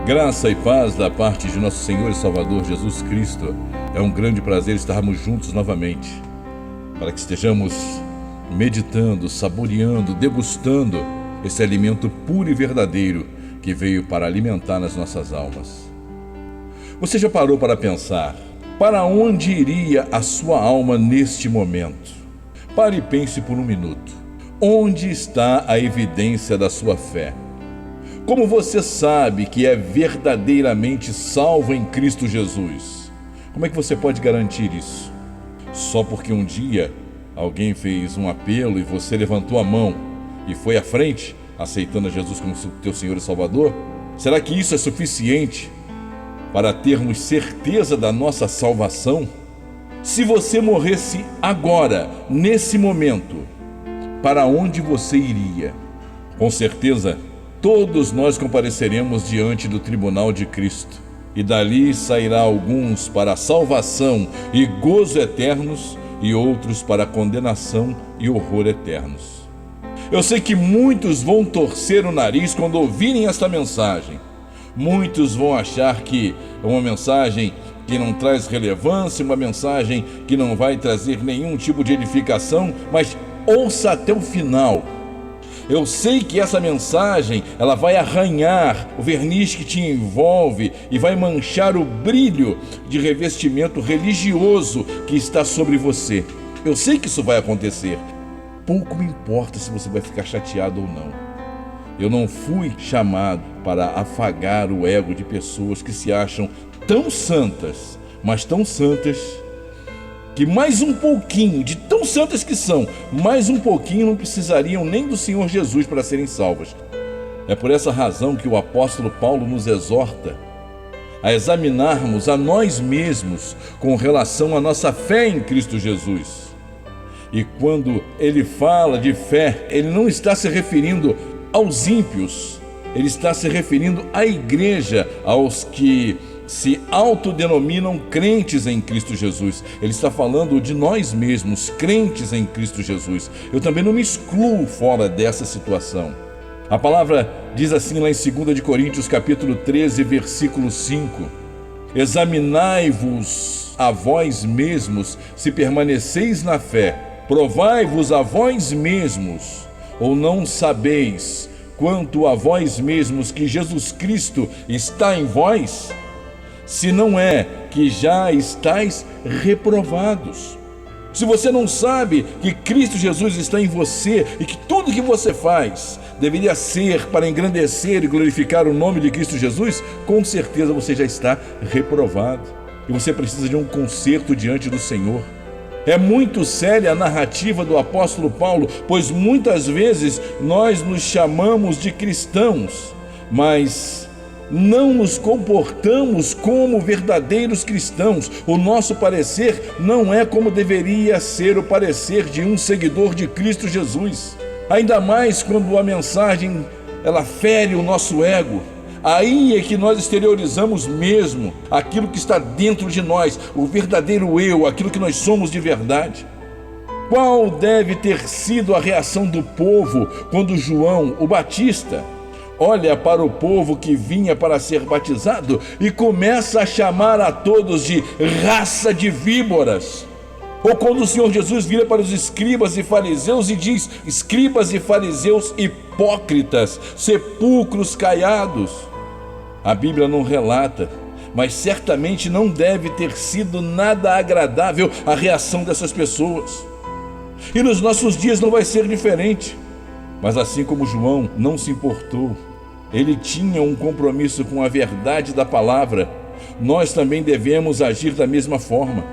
Graça e paz da parte de nosso Senhor e Salvador Jesus Cristo. É um grande prazer estarmos juntos novamente, para que estejamos meditando, saboreando, degustando esse alimento puro e verdadeiro que veio para alimentar nas nossas almas. Você já parou para pensar, para onde iria a sua alma neste momento? Pare e pense por um minuto. Onde está a evidência da sua fé? Como você sabe que é verdadeiramente salvo em Cristo Jesus? Como é que você pode garantir isso? Só porque um dia alguém fez um apelo e você levantou a mão e foi à frente, aceitando a Jesus como teu Senhor e Salvador? Será que isso é suficiente para termos certeza da nossa salvação? Se você morresse agora, nesse momento, para onde você iria? Com certeza, todos nós compareceremos diante do tribunal de Cristo, e dali sairá alguns para a salvação e gozo eternos, e outros para a condenação e horror eternos. Eu sei que muitos vão torcer o nariz quando ouvirem esta mensagem. Muitos vão achar que é uma mensagem que não traz relevância, uma mensagem que não vai trazer nenhum tipo de edificação, mas ouça até o final. Eu sei que essa mensagem, ela vai arranhar o verniz que te envolve e vai manchar o brilho de revestimento religioso que está sobre você. Eu sei que isso vai acontecer. Pouco me importa se você vai ficar chateado ou não. Eu não fui chamado para afagar o ego de pessoas que se acham tão santas, mas tão santas, que mais um pouquinho, de tão santas que são, mais um pouquinho não precisariam nem do Senhor Jesus para serem salvas. É por essa razão que o apóstolo Paulo nos exorta a examinarmos a nós mesmos com relação à nossa fé em Cristo Jesus. E quando ele fala de fé, ele não está se referindo aos ímpios, ele está se referindo à igreja, aos que se autodenominam crentes em Cristo Jesus. Ele está falando de nós mesmos, crentes em Cristo Jesus. Eu também não me excluo fora dessa situação. A palavra diz assim lá em 2 de Coríntios, capítulo 13, versículo 5: examinai-vos a vós mesmos se permaneceis na fé, provai-vos a vós mesmos, ou não sabeis quanto a vós mesmos que Jesus Cristo está em vós? Se não é que já estáis reprovados. Se você não sabe que Cristo Jesus está em você e que tudo que você faz deveria ser para engrandecer e glorificar o nome de Cristo Jesus, com certeza você já está reprovado e você precisa de um conserto diante do Senhor. É muito séria a narrativa do apóstolo Paulo, pois muitas vezes nós nos chamamos de cristãos, mas não nos comportamos como verdadeiros cristãos. O nosso parecer não é como deveria ser o parecer de um seguidor de Cristo Jesus. Ainda mais quando a mensagem ela fere o nosso ego. Aí é que nós exteriorizamos mesmo aquilo que está dentro de nós, o verdadeiro eu, aquilo que nós somos de verdade. Qual deve ter sido a reação do povo quando João, o Batista, olha para o povo que vinha para ser batizado e começa a chamar a todos de raça de víboras? Ou quando o Senhor Jesus vira para os escribas e fariseus e diz: escribas e fariseus hipócritas, sepulcros caiados. A Bíblia não relata, mas certamente não deve ter sido nada agradável a reação dessas pessoas. E nos nossos dias não vai ser diferente. Mas assim como João não se importou, ele tinha um compromisso com a verdade da palavra, nós também devemos agir da mesma forma.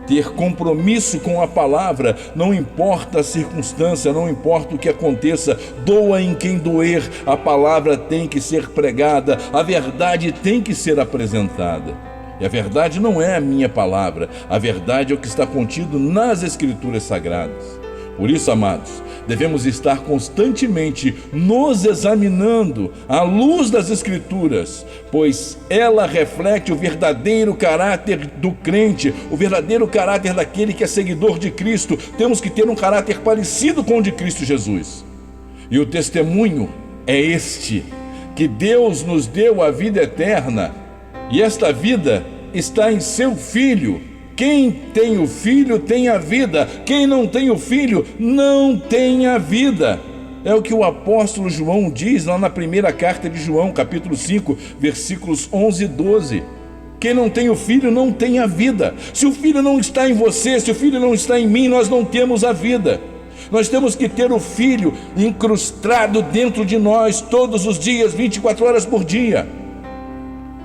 Ter compromisso com a palavra, não importa a circunstância, não importa o que aconteça, doa em quem doer, a palavra tem que ser pregada, a verdade tem que ser apresentada. E a verdade não é a minha palavra, a verdade é o que está contido nas Escrituras Sagradas. Por isso, amados, devemos estar constantemente nos examinando à luz das Escrituras, pois ela reflete o verdadeiro caráter do crente, o verdadeiro caráter daquele que é seguidor de Cristo. Temos que ter um caráter parecido com o de Cristo Jesus. E o testemunho é este: que Deus nos deu a vida eterna, e esta vida está em seu Filho. Quem tem o Filho tem a vida, quem não tem o Filho não tem a vida. É o que o apóstolo João diz lá na primeira carta de João, capítulo 5, versículos 11 e 12. Quem não tem o Filho não tem a vida. Se o Filho não está em você, se o Filho não está em mim, nós não temos a vida. Nós temos que ter o Filho incrustado dentro de nós todos os dias, 24 horas por dia.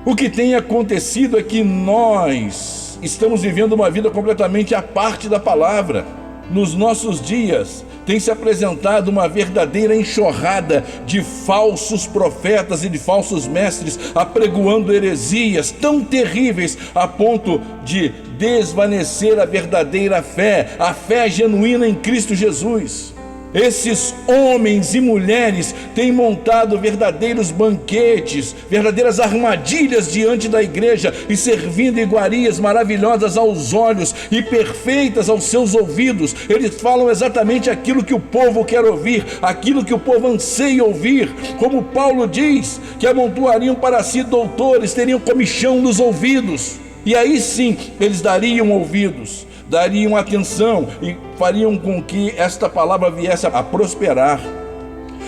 O que tem acontecido é que nós estamos vivendo uma vida completamente à parte da palavra. Nos nossos dias tem se apresentado uma verdadeira enxurrada de falsos profetas e de falsos mestres apregoando heresias tão terríveis a ponto de desvanecer a verdadeira fé, a fé genuína em Cristo Jesus. Esses homens e mulheres têm montado verdadeiros banquetes, verdadeiras armadilhas diante da igreja e servindo iguarias maravilhosas aos olhos e perfeitas aos seus ouvidos. Eles falam exatamente aquilo que o povo quer ouvir, aquilo que o povo anseia ouvir. Como Paulo diz, que amontoariam para si doutores, teriam comichão nos ouvidos. E aí sim, eles dariam ouvidos, dariam atenção e fariam com que esta palavra viesse a prosperar,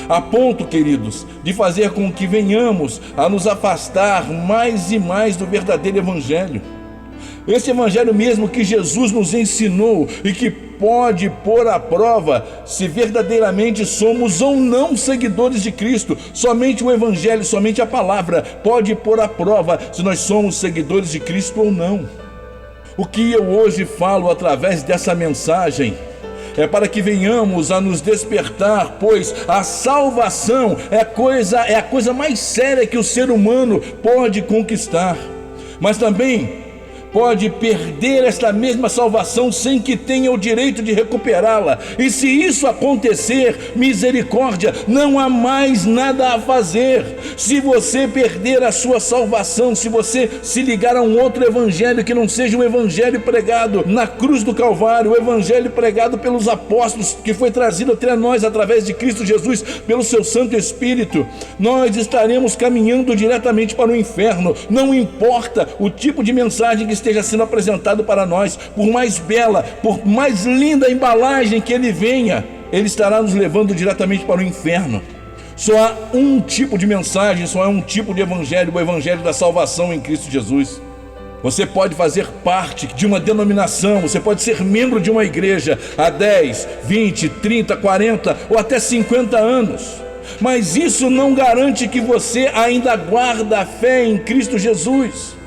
a ponto, queridos, de fazer com que venhamos a nos afastar mais e mais do verdadeiro evangelho. Esse evangelho mesmo que Jesus nos ensinou e que pode pôr à prova se verdadeiramente somos ou não seguidores de Cristo. Somente o evangelho, somente a palavra pode pôr à prova se nós somos seguidores de Cristo ou não. O que eu hoje falo através dessa mensagem é para que venhamos a nos despertar, pois a salvação é a coisa mais séria que o ser humano pode conquistar, mas também pode perder esta mesma salvação sem que tenha o direito de recuperá-la. E se isso acontecer, misericórdia, não há mais nada a fazer. Se você perder a sua salvação, se você se ligar a um outro evangelho que não seja o evangelho pregado na cruz do Calvário, o evangelho pregado pelos apóstolos, que foi trazido até nós através de Cristo Jesus pelo seu Santo Espírito, nós estaremos caminhando diretamente para o inferno. Não importa o tipo de mensagem que esteja sendo apresentado para nós, por mais bela, por mais linda a embalagem que ele venha, ele estará nos levando diretamente para o inferno. Só há um tipo de mensagem, só há um tipo de evangelho, o evangelho da salvação em Cristo Jesus. Você pode fazer parte de uma denominação, você pode ser membro de uma igreja há 10, 20, 30, 40 ou até 50 anos, mas isso não garante que você ainda guarda a fé em Cristo Jesus.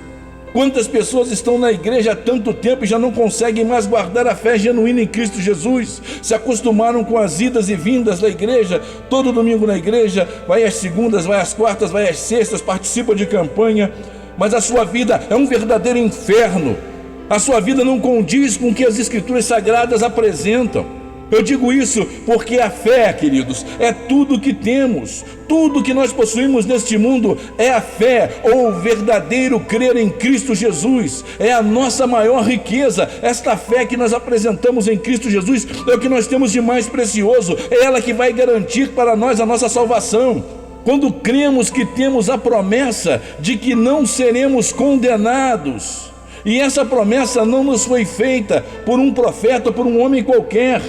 Quantas pessoas estão na igreja há tanto tempo e já não conseguem mais guardar a fé genuína em Cristo Jesus? Se acostumaram com as idas e vindas da igreja, todo domingo na igreja, vai às segundas, vai às quartas, vai às sextas, participa de campanha, mas a sua vida é um verdadeiro inferno. A sua vida não condiz com o que as Escrituras Sagradas apresentam. Eu digo isso porque a fé, queridos, é tudo que temos, tudo que nós possuímos neste mundo é a fé, ou o verdadeiro crer em Cristo Jesus, é a nossa maior riqueza. Esta fé que nós apresentamos em Cristo Jesus é o que nós temos de mais precioso, é ela que vai garantir para nós a nossa salvação. Quando cremos que temos a promessa de que não seremos condenados, e essa promessa não nos foi feita por um profeta ou por um homem qualquer,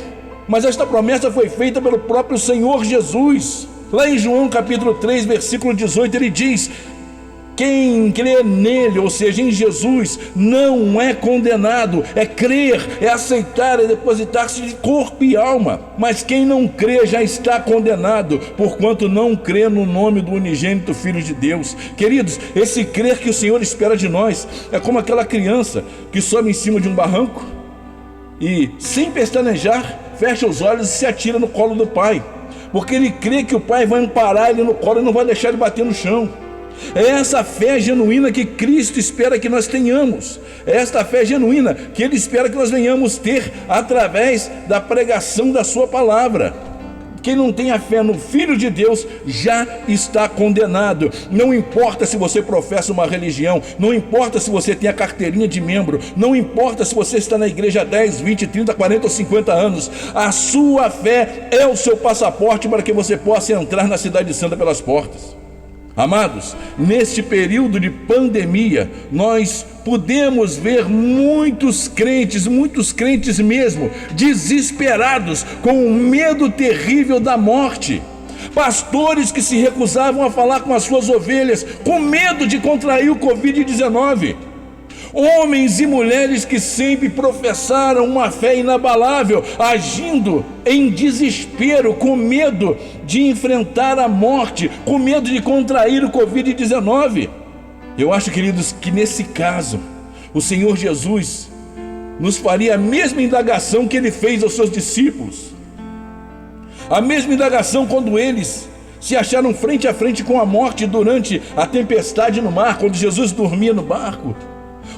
mas esta promessa foi feita pelo próprio Senhor Jesus. Lá em João capítulo 3, versículo 18, ele diz: quem crê nele, ou seja, em Jesus, não é condenado. É crer, é aceitar, é depositar-se de corpo e alma. Mas quem não crê já está condenado, porquanto não crê no nome do unigênito Filho de Deus. Queridos, esse crer que o Senhor espera de nós é como aquela criança que sobe em cima de um barranco e, sem pestanejar, fecha os olhos e se atira no colo do pai, porque ele crê que o pai vai amparar ele no colo e não vai deixar ele bater no chão. É essa fé genuína que Cristo espera que nós tenhamos. É esta fé genuína que Ele espera que nós venhamos ter através da pregação da sua palavra. Quem não tem a fé no Filho de Deus já está condenado. Não importa se você professa uma religião, não importa se você tem a carteirinha de membro, não importa se você está na igreja há 10, 20, 30, 40 ou 50 anos, a sua fé é o seu passaporte para que você possa entrar na Cidade Santa pelas portas. Amados, neste período de pandemia, nós pudemos ver muitos crentes mesmo, desesperados, com o medo terrível da morte. Pastores que se recusavam a falar com as suas ovelhas, com medo de contrair o Covid-19. Homens e mulheres que sempre professaram uma fé inabalável, agindo em desespero, com medo de enfrentar a morte, com medo de contrair o Covid-19. Eu acho, queridos, que nesse caso, o Senhor Jesus nos faria a mesma indagação que Ele fez aos seus discípulos. A mesma indagação quando eles se acharam frente a frente com a morte durante a tempestade no mar, quando Jesus dormia no barco.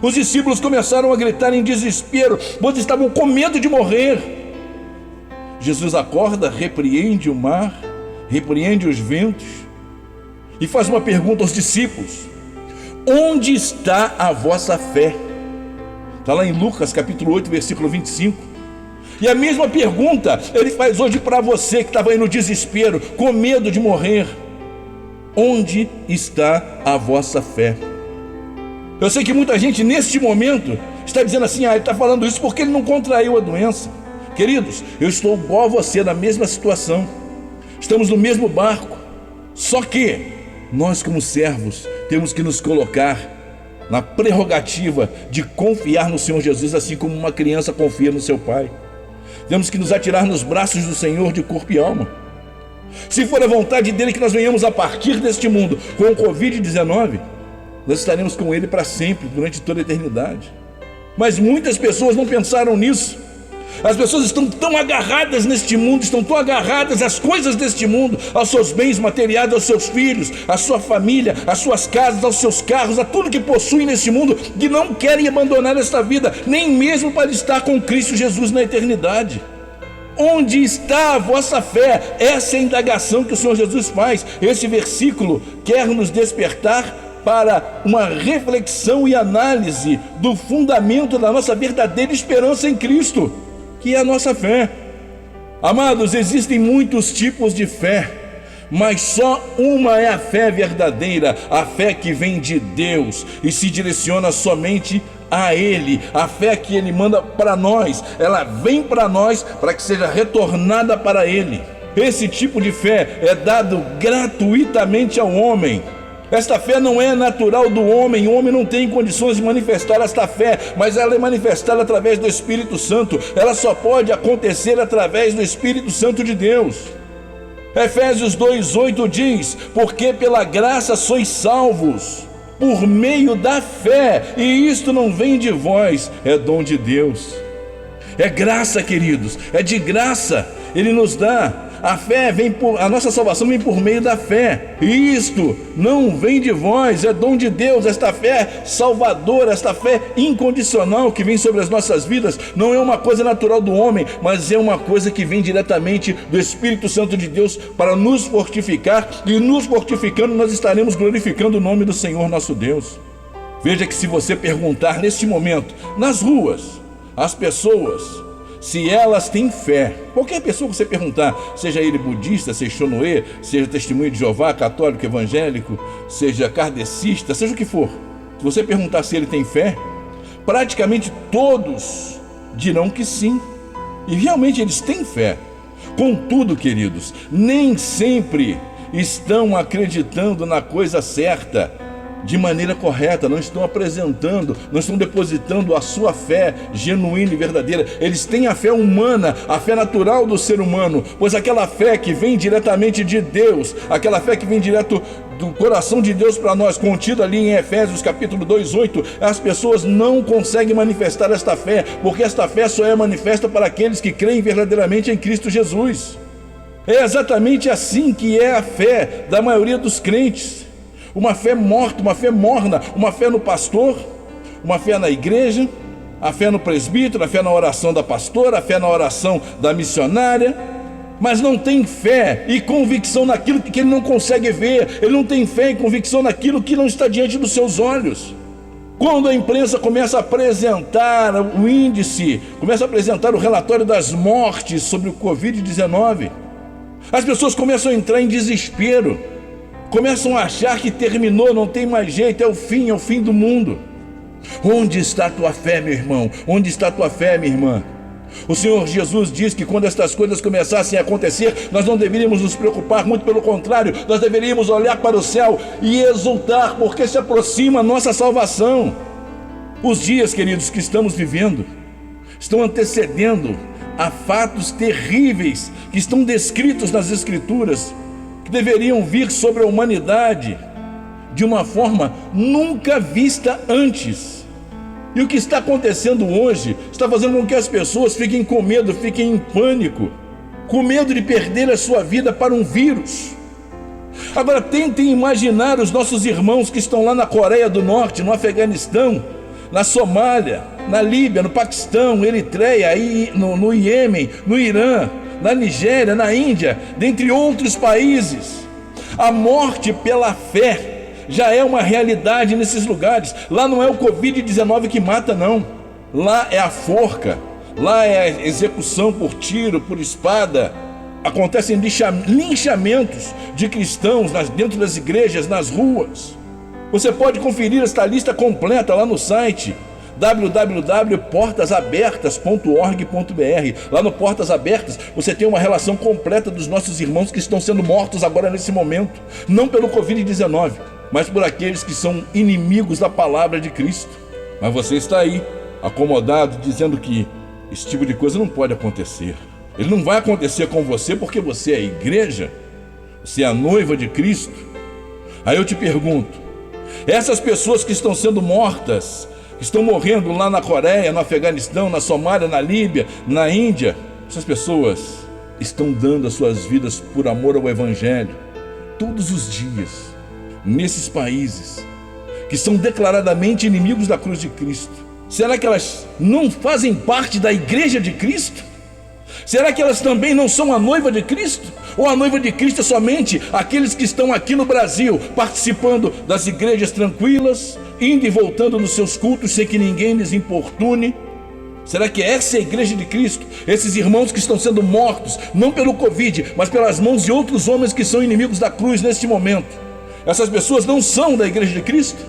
Os discípulos começaram a gritar em desespero, pois estavam com medo de morrer. Jesus acorda, repreende o mar, repreende os ventos e faz uma pergunta aos discípulos: onde está a vossa fé? Está lá em Lucas capítulo 8, versículo 25. E a mesma pergunta Ele faz hoje para você que estava aí no desespero, com medo de morrer: onde está a vossa fé? Eu sei que muita gente neste momento está dizendo assim: ele está falando isso porque ele não contraiu a doença. Queridos, eu estou igual a você, na mesma situação. Estamos no mesmo barco. Só que nós, como servos, temos que nos colocar na prerrogativa de confiar no Senhor Jesus, assim como uma criança confia no seu pai. Temos que nos atirar nos braços do Senhor de corpo e alma. Se for a vontade dele que nós venhamos a partir deste mundo com o Covid-19, nós estaremos com Ele para sempre, durante toda a eternidade. Mas muitas pessoas não pensaram nisso. As pessoas estão tão agarradas neste mundo, estão tão agarradas às coisas deste mundo, aos seus bens materiais, aos seus filhos, à sua família, às suas casas, aos seus carros, a tudo que possuem neste mundo, que não querem abandonar esta vida, nem mesmo para estar com Cristo Jesus na eternidade. Onde está a vossa fé? Essa é a indagação que o Senhor Jesus faz. Esse versículo quer nos despertar para uma reflexão e análise do fundamento da nossa verdadeira esperança em Cristo, que é a nossa fé. Amados, existem muitos tipos de fé, mas só uma é a fé verdadeira, a fé que vem de Deus e se direciona somente a Ele. A fé que Ele manda para nós, ela vem para nós para que seja retornada para Ele. Esse tipo de fé é dado gratuitamente ao homem. Esta fé não é natural do homem, o homem não tem condições de manifestar esta fé, mas ela é manifestada através do Espírito Santo. Ela só pode acontecer através do Espírito Santo de Deus. Efésios 2:8 diz: porque pela graça sois salvos, por meio da fé, e isto não vem de vós, é dom de Deus. É graça, queridos, é de graça, Ele nos dá. A nossa salvação vem por meio da fé. E isto não vem de vós, é dom de Deus. Esta fé salvadora, esta fé incondicional que vem sobre as nossas vidas, não é uma coisa natural do homem, mas é uma coisa que vem diretamente do Espírito Santo de Deus para nos fortificar, e nos fortificando nós estaremos glorificando o nome do Senhor nosso Deus. Veja que se você perguntar neste momento, nas ruas, as pessoas, se elas têm fé, qualquer pessoa que você perguntar, seja ele budista, seja Shonoe, seja testemunho de Jeová, católico, evangélico, seja kardecista, seja o que for, se você perguntar se ele tem fé, praticamente todos dirão que sim, e realmente eles têm fé. Contudo, queridos, nem sempre estão acreditando na coisa certa, de maneira correta, não estão apresentando, não estão depositando a sua fé genuína e verdadeira. Eles têm a fé humana, a fé natural do ser humano, pois aquela fé que vem diretamente de Deus, aquela fé que vem direto do coração de Deus para nós, contido ali em Efésios capítulo 2:8, as pessoas não conseguem manifestar esta fé, porque esta fé só é manifesta para aqueles que creem verdadeiramente em Cristo Jesus. É exatamente assim que é a fé da maioria dos crentes. Uma fé morta, uma fé morna, uma fé no pastor, uma fé na igreja, a fé no presbítero, a fé na oração da pastora, a fé na oração da missionária, mas não tem fé e convicção naquilo que ele não consegue ver, ele não tem fé e convicção naquilo que não está diante dos seus olhos. Quando a imprensa começa a apresentar o índice, começa a apresentar o relatório das mortes sobre o Covid-19, as pessoas começam a entrar em desespero. Começam a achar que terminou, não tem mais jeito, é o fim do mundo. Onde está a tua fé, meu irmão? Onde está a tua fé, minha irmã? O Senhor Jesus diz que quando estas coisas começassem a acontecer, nós não deveríamos nos preocupar, muito pelo contrário, nós deveríamos olhar para o céu e exultar, porque se aproxima a nossa salvação. Os dias, queridos, que estamos vivendo estão antecedendo a fatos terríveis que estão descritos nas Escrituras, que deveriam vir sobre a humanidade de uma forma nunca vista antes. E o que está acontecendo hoje está fazendo com que as pessoas fiquem com medo, fiquem em pânico, com medo de perder a sua vida para um vírus. Agora tentem imaginar os nossos irmãos que estão lá na Coreia do Norte, no Afeganistão, na Somália, na Líbia, no Paquistão, Eritreia, no Iêmen, no Irã, na Nigéria, na Índia, dentre outros países. A morte pela fé já é uma realidade nesses lugares. Lá não é o Covid-19 que mata, não. Lá é a forca, lá é a execução por tiro, por espada. Acontecem linchamentos de cristãos dentro das igrejas, nas ruas. Você pode conferir esta lista completa lá no site www.portasabertas.org.br. Lá no Portas Abertas você tem uma relação completa dos nossos irmãos que estão sendo mortos agora nesse momento, não pelo Covid-19, mas por aqueles que são inimigos da palavra de Cristo. Mas você está aí, acomodado, dizendo que esse tipo de coisa não pode acontecer. Ele não vai acontecer com você porque você é a igreja, você é a noiva de Cristo. Aí eu te pergunto, essas pessoas que estão sendo mortas, que estão morrendo lá na Coreia, no Afeganistão, na Somália, na Líbia, na Índia, essas pessoas estão dando as suas vidas por amor ao Evangelho todos os dias, nesses países que são declaradamente inimigos da cruz de Cristo. Será que elas não fazem parte da igreja de Cristo? Será que elas também não são a noiva de Cristo? Ou a noiva de Cristo é somente aqueles que estão aqui no Brasil, participando das igrejas tranquilas, indo e voltando nos seus cultos sem que ninguém lhes importune? Será que essa é a igreja de Cristo? Esses irmãos que estão sendo mortos, não pelo Covid, mas pelas mãos de outros homens que são inimigos da cruz neste momento. Essas pessoas não são da igreja de Cristo?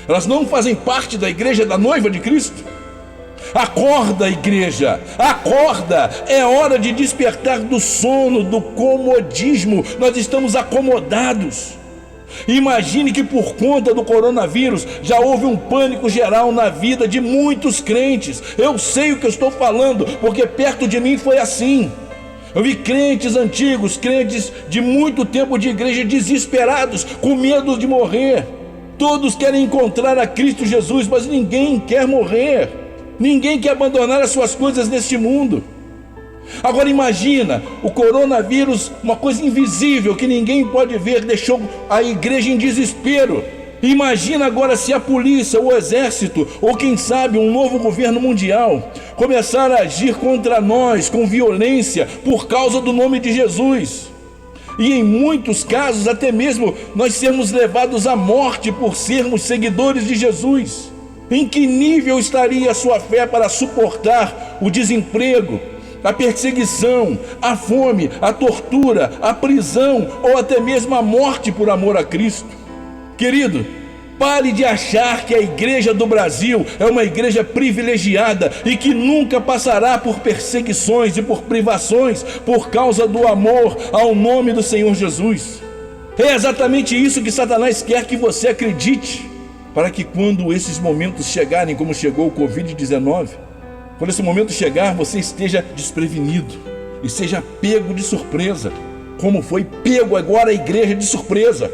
Elas não fazem parte da igreja da noiva de Cristo? Acorda, igreja, acorda, é hora de despertar do sono, do comodismo. Nós estamos acomodados. Imagine que por conta do coronavírus já houve um pânico geral na vida de muitos crentes. Eu sei o que eu estou falando, porque perto de mim foi assim. Eu vi crentes antigos, crentes de muito tempo de igreja desesperados, com medo de morrer. Todos querem encontrar a Cristo Jesus, mas ninguém quer morrer. Ninguém quer abandonar as suas coisas neste mundo. Agora imagina, o coronavírus, uma coisa invisível que ninguém pode ver, deixou a igreja em desespero. Imagina agora se a polícia, o exército, ou quem sabe um novo governo mundial começar a agir contra nós com violência por causa do nome de Jesus. E em muitos casos até mesmo nós sermos levados à morte por sermos seguidores de Jesus. Em que nível estaria a sua fé para suportar o desemprego, a perseguição, a fome, a tortura, a prisão ou até mesmo a morte por amor a Cristo? Querido, pare de achar que a igreja do Brasil é uma igreja privilegiada e que nunca passará por perseguições e por privações por causa do amor ao nome do Senhor Jesus. É exatamente isso que Satanás quer que você acredite, para que quando esses momentos chegarem, como chegou o Covid-19, quando esse momento chegar, você esteja desprevenido e seja pego de surpresa, como foi pego agora a igreja de surpresa.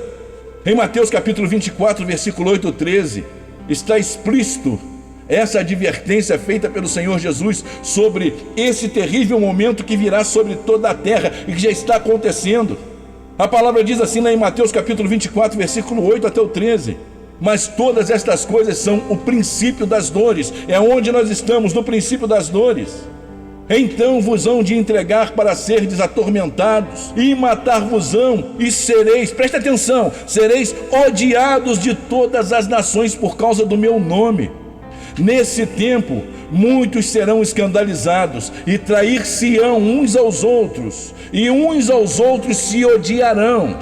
Em Mateus capítulo 24, versículo 8 e 13, está explícito essa advertência feita pelo Senhor Jesus sobre esse terrível momento que virá sobre toda a terra e que já está acontecendo. A palavra diz assim lá em Mateus capítulo 24, versículo 8 até o 13: mas todas estas coisas são o princípio das dores. É onde nós estamos, no princípio das dores. Então vos hão de entregar para serdes atormentados, e matar-vos-ão, e sereis, presta atenção, sereis odiados de todas as nações por causa do meu nome. Nesse tempo, muitos serão escandalizados, e trair-se-ão uns aos outros, e uns aos outros se odiarão.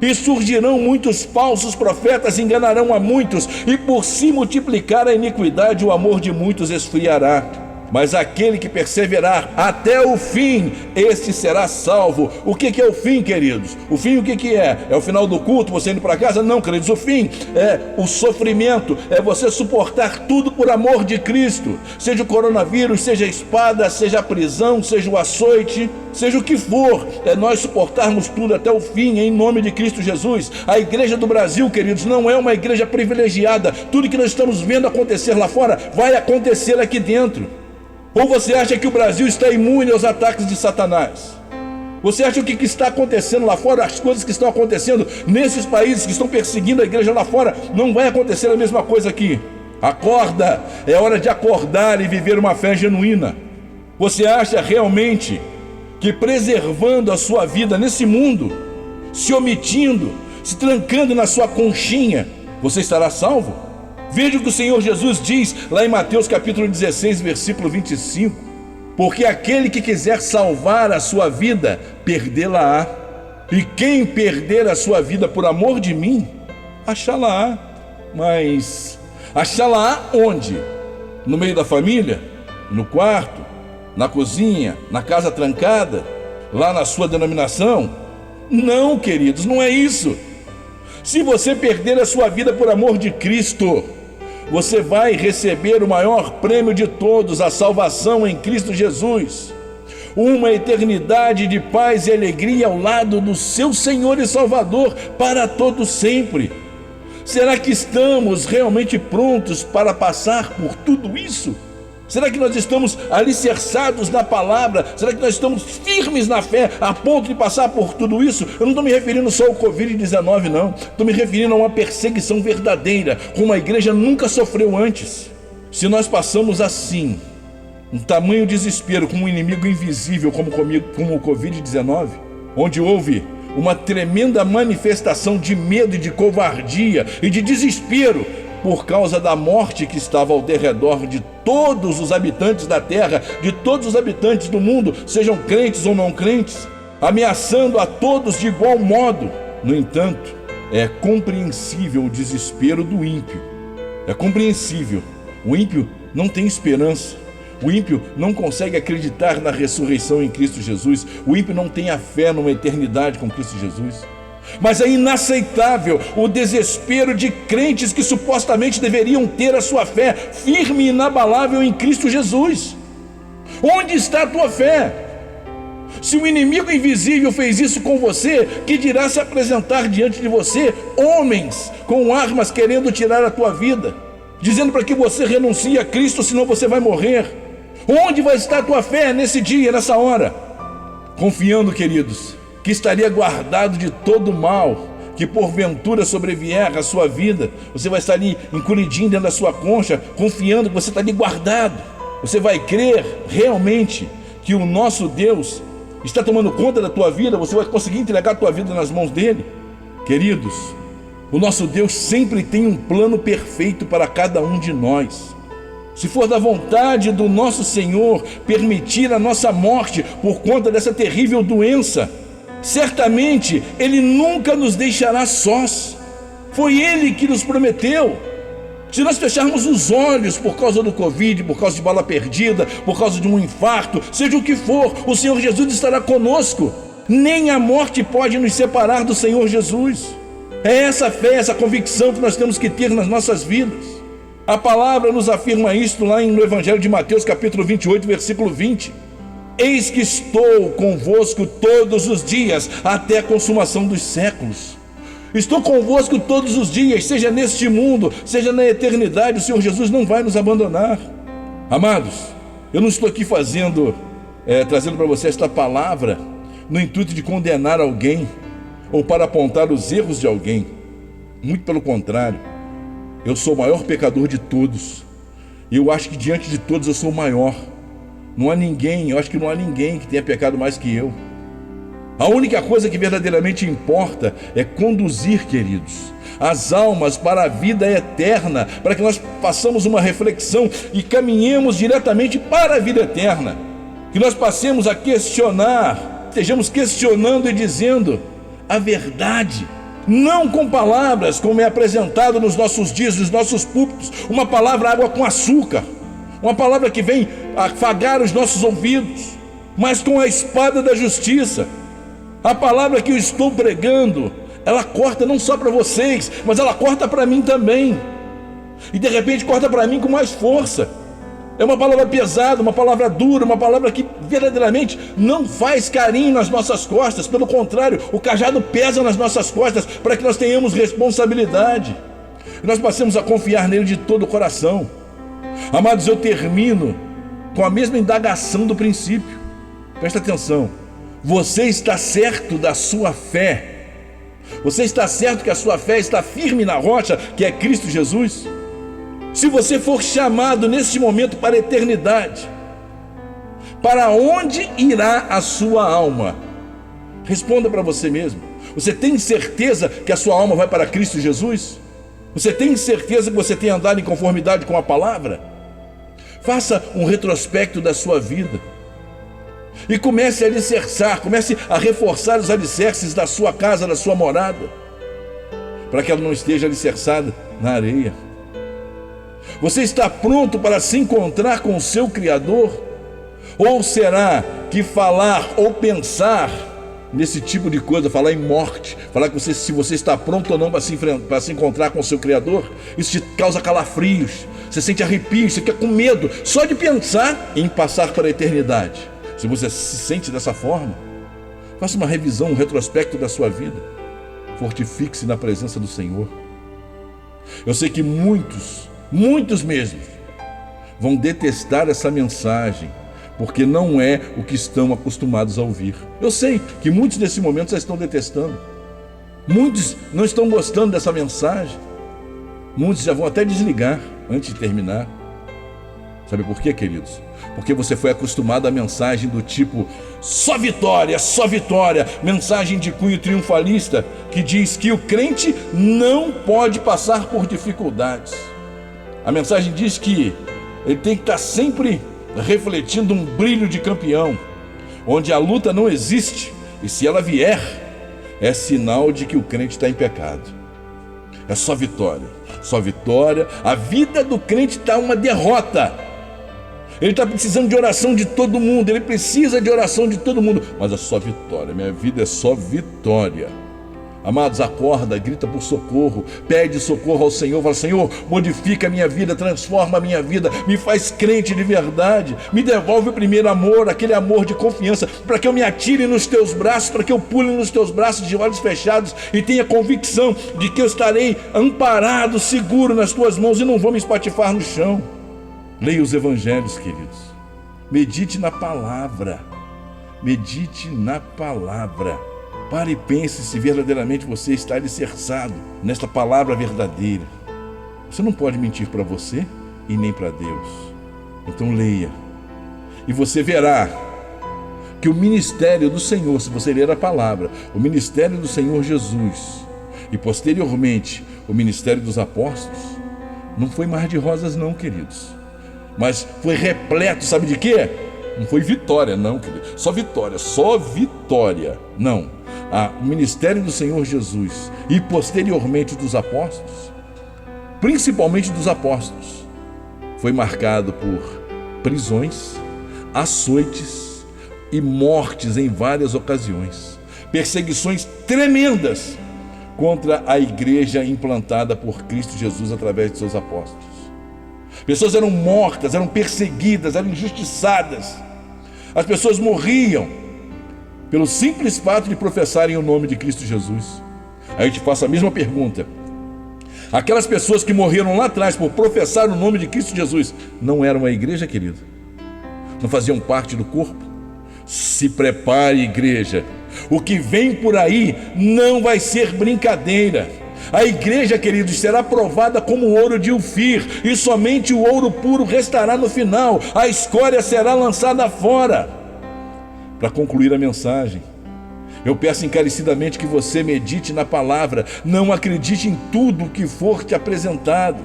E surgirão muitos falsos profetas, enganarão a muitos, e por se multiplicar a iniquidade, o amor de muitos esfriará. Mas aquele que perseverar até o fim, este será salvo. O que é o fim, queridos? O fim o que é? É o final do culto, você indo para casa? Não, queridos, o fim é o sofrimento, é você suportar tudo por amor de Cristo. Seja o coronavírus, seja a espada, seja a prisão, seja o açoite, seja o que for, é nós suportarmos tudo até o fim, em nome de Cristo Jesus. A igreja do Brasil, queridos, não é uma igreja privilegiada. Tudo que nós estamos vendo acontecer lá fora, vai acontecer aqui dentro. Ou você acha que o Brasil está imune aos ataques de Satanás? Você acha que o que está acontecendo lá fora, as coisas que estão acontecendo nesses países que estão perseguindo a igreja lá fora, não vai acontecer a mesma coisa aqui? Acorda, é hora de acordar e viver uma fé genuína. Você acha realmente que preservando a sua vida nesse mundo, se omitindo, se trancando na sua conchinha, você estará salvo? Veja o que o Senhor Jesus diz lá em Mateus capítulo 16, versículo 25. Porque aquele que quiser salvar a sua vida, perdê-la-á. E quem perder a sua vida por amor de mim, achá-la-á. Mas achá-la-á onde? No meio da família? No quarto? Na cozinha? Na casa trancada? Lá na sua denominação? Não, queridos, não é isso. Se você perder a sua vida por amor de Cristo, você vai receber o maior prêmio de todos, a salvação em Cristo Jesus. Uma eternidade de paz e alegria ao lado do seu Senhor e Salvador para todo sempre. Será que estamos realmente prontos para passar por tudo isso? Será que nós estamos alicerçados na palavra? Será que nós estamos firmes na fé a ponto de passar por tudo isso? Eu não estou me referindo só ao Covid-19, não. Estou me referindo a uma perseguição verdadeira, como a igreja nunca sofreu antes. Se nós passamos assim, um tamanho desespero com um inimigo invisível como o Covid-19, onde houve uma tremenda manifestação de medo e de covardia e de desespero, por causa da morte que estava ao derredor de todos os habitantes da terra, de todos os habitantes do mundo, sejam crentes ou não crentes, ameaçando a todos de igual modo. No entanto, é compreensível o desespero do ímpio. É compreensível. O ímpio não tem esperança. O ímpio não consegue acreditar na ressurreição em Cristo Jesus. O ímpio não tem a fé numa eternidade com Cristo Jesus. Mas é inaceitável o desespero de crentes que supostamente deveriam ter a sua fé firme e inabalável em Cristo Jesus. Onde está a tua fé? Se o inimigo invisível fez isso com você, que dirá se apresentar diante de você homens com armas querendo tirar a tua vida, dizendo para que você renuncie a Cristo, senão você vai morrer? Onde vai estar a tua fé nesse dia, nessa hora? Confiando, queridos, que estaria guardado de todo mal que porventura sobrevier à sua vida. Você vai estar ali encolhidinho dentro da sua concha, confiando que você está ali guardado. Você vai crer realmente que o nosso Deus está tomando conta da tua vida. Você vai conseguir entregar a tua vida nas mãos dele. Queridos, o nosso Deus sempre tem um plano perfeito para cada um de nós. Se for da vontade do nosso Senhor permitir a nossa morte por conta dessa terrível doença, certamente Ele nunca nos deixará sós. Foi Ele que nos prometeu. Se nós fecharmos os olhos por causa do Covid, por causa de bala perdida, por causa de um infarto, seja o que for, o Senhor Jesus estará conosco. Nem a morte pode nos separar do Senhor Jesus. É essa fé, essa convicção que nós temos que ter nas nossas vidas. A palavra nos afirma isto lá no Evangelho de Mateus, capítulo 28, versículo 20. Eis que estou convosco todos os dias, até a consumação dos séculos. Estou convosco todos os dias, seja neste mundo, seja na eternidade, o Senhor Jesus não vai nos abandonar. Amados, eu não estou aqui trazendo para você esta palavra no intuito de condenar alguém ou para apontar os erros de alguém. Muito pelo contrário, eu sou o maior pecador de todos. E eu acho que diante de todos eu sou o maior. Não há ninguém, eu acho que não há ninguém que tenha pecado mais que eu. A única coisa que verdadeiramente importa é conduzir, queridos, as almas para a vida eterna, para que nós façamos uma reflexão e caminhemos diretamente para a vida eterna. Que nós passemos a questionar, estejamos questionando e dizendo a verdade. Não com palavras como é apresentado nos nossos dias, nos nossos púlpitos, uma palavra água com açúcar, uma palavra que vem afagar os nossos ouvidos, mas com a espada da justiça. A palavra que eu estou pregando, ela corta não só para vocês, mas ela corta para mim também, e de repente corta para mim com mais força. É uma palavra pesada, uma palavra dura, uma palavra que verdadeiramente não faz carinho nas nossas costas. Pelo contrário, o cajado pesa nas nossas costas para que nós tenhamos responsabilidade e nós passemos a confiar nele de todo o coração. Amados, eu termino com a mesma indagação do princípio. Presta atenção. Você está certo da sua fé? Você está certo que a sua fé está firme na rocha, que é Cristo Jesus? Se você for chamado neste momento para a eternidade, para onde irá a sua alma? Responda para você mesmo. Você tem certeza que a sua alma vai para Cristo Jesus? Você tem certeza que você tem andado em conformidade com a palavra? Faça um retrospecto da sua vida e comece a alicerçar, comece a reforçar os alicerces da sua casa, da sua morada, para que ela não esteja alicerçada na areia. Você está pronto para se encontrar com o seu Criador? Ou será que falar ou pensar nesse tipo de coisa, falar em morte, falar que se você está pronto ou não para se encontrar com o seu Criador, isso te causa calafrios, você sente arrepios, você fica com medo só de pensar em passar para a eternidade. Se você se sente dessa forma, faça uma revisão, um retrospecto da sua vida, fortifique-se na presença do Senhor. Eu sei que muitos mesmo vão detestar essa mensagem, porque não é o que estão acostumados a ouvir. Eu sei que muitos nesse momento já estão detestando, muitos não estão gostando dessa mensagem, muitos já vão até desligar antes de terminar. Sabe por quê, queridos? Porque você foi acostumado à mensagem do tipo só vitória, mensagem de cunho triunfalista, que diz que o crente não pode passar por dificuldades. A mensagem diz que ele tem que estar sempre refletindo um brilho de campeão, onde a luta não existe, e se ela vier, é sinal de que o crente está em pecado. É só vitória. A vida do crente está uma derrota. Ele está precisando de oração de todo mundo, ele precisa de oração de todo mundo, mas é só vitória, minha vida é só vitória. Amados, acorda, grita por socorro, pede socorro ao Senhor, fala: Senhor, modifica a minha vida, transforma a minha vida, me faz crente de verdade, me devolve o primeiro amor, aquele amor de confiança, para que eu me atire nos teus braços, para que eu pule nos teus braços de olhos fechados e tenha convicção de que eu estarei amparado, seguro nas tuas mãos e não vou me espatifar no chão. Leia os evangelhos, queridos, medite na palavra, pare e pense se verdadeiramente você está alicerçado nesta palavra verdadeira. Você não pode mentir para você e nem para Deus. Então leia, e você verá que o ministério do Senhor, se você ler a palavra, o ministério do Senhor Jesus e posteriormente o ministério dos apóstolos, não foi mar de rosas não, queridos, mas foi repleto, sabe de quê? Não foi vitória não, querido, só vitória, não. O ministério do Senhor Jesus e posteriormente dos apóstolos, principalmente dos apóstolos, foi marcado por prisões, açoites e mortes em várias ocasiões, perseguições tremendas contra a igreja implantada por Cristo Jesus através de seus apóstolos. Pessoas eram mortas, eram perseguidas, eram injustiçadas. As pessoas morriam pelo simples fato de professarem o nome de Cristo Jesus. Aí eu te faço a mesma pergunta: aquelas pessoas que morreram lá atrás por professar o nome de Cristo Jesus, não eram a igreja, querido? Não faziam parte do corpo? Se prepare, igreja, o que vem por aí não vai ser brincadeira. A igreja, queridos, será provada como ouro de Ofir, e somente o ouro puro restará no final. A escória será lançada fora. Para concluir a mensagem, eu peço encarecidamente que você medite na palavra, não acredite em tudo que for te apresentado,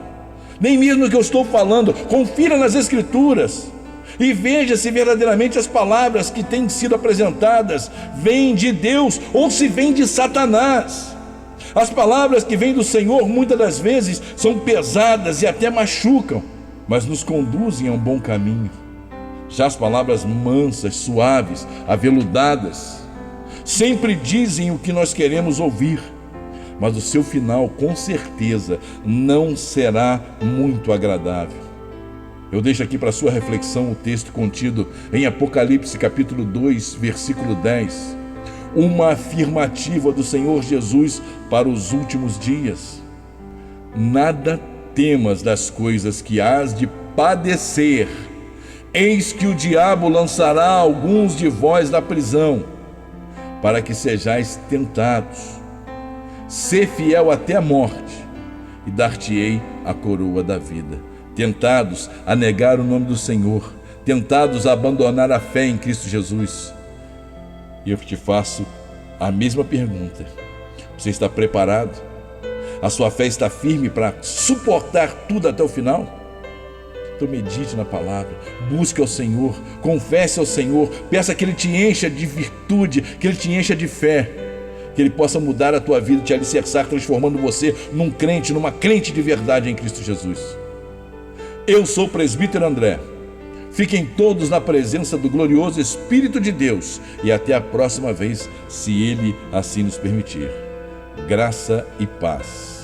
nem mesmo no que eu estou falando. Confira nas Escrituras e veja se verdadeiramente as palavras que têm sido apresentadas vêm de Deus ou se vêm de Satanás. As palavras que vêm do Senhor muitas das vezes são pesadas e até machucam, mas nos conduzem a um bom caminho. Já as palavras mansas, suaves, aveludadas, sempre dizem o que nós queremos ouvir, mas o seu final, com certeza, não será muito agradável. Eu deixo aqui para sua reflexão o texto contido em Apocalipse capítulo 2, versículo 10. Uma afirmativa do Senhor Jesus para os últimos dias. Nada temas das coisas que hás de padecer. Eis que o diabo lançará alguns de vós na prisão, para que sejais tentados. Sê fiel até a morte, e dar-te-ei a coroa da vida. Tentados a negar o nome do Senhor, tentados a abandonar a fé em Cristo Jesus. E eu te faço a mesma pergunta. Você está preparado? A sua fé está firme para suportar tudo até o final? Então medite na palavra, busque ao Senhor, confesse ao Senhor, peça que Ele te encha de virtude, que Ele te encha de fé, que Ele possa mudar a tua vida, te alicerçar, transformando você num crente, numa crente de verdade em Cristo Jesus. Eu sou o presbítero André. Fiquem todos na presença do glorioso Espírito de Deus e até a próxima vez, se Ele assim nos permitir. Graça e paz.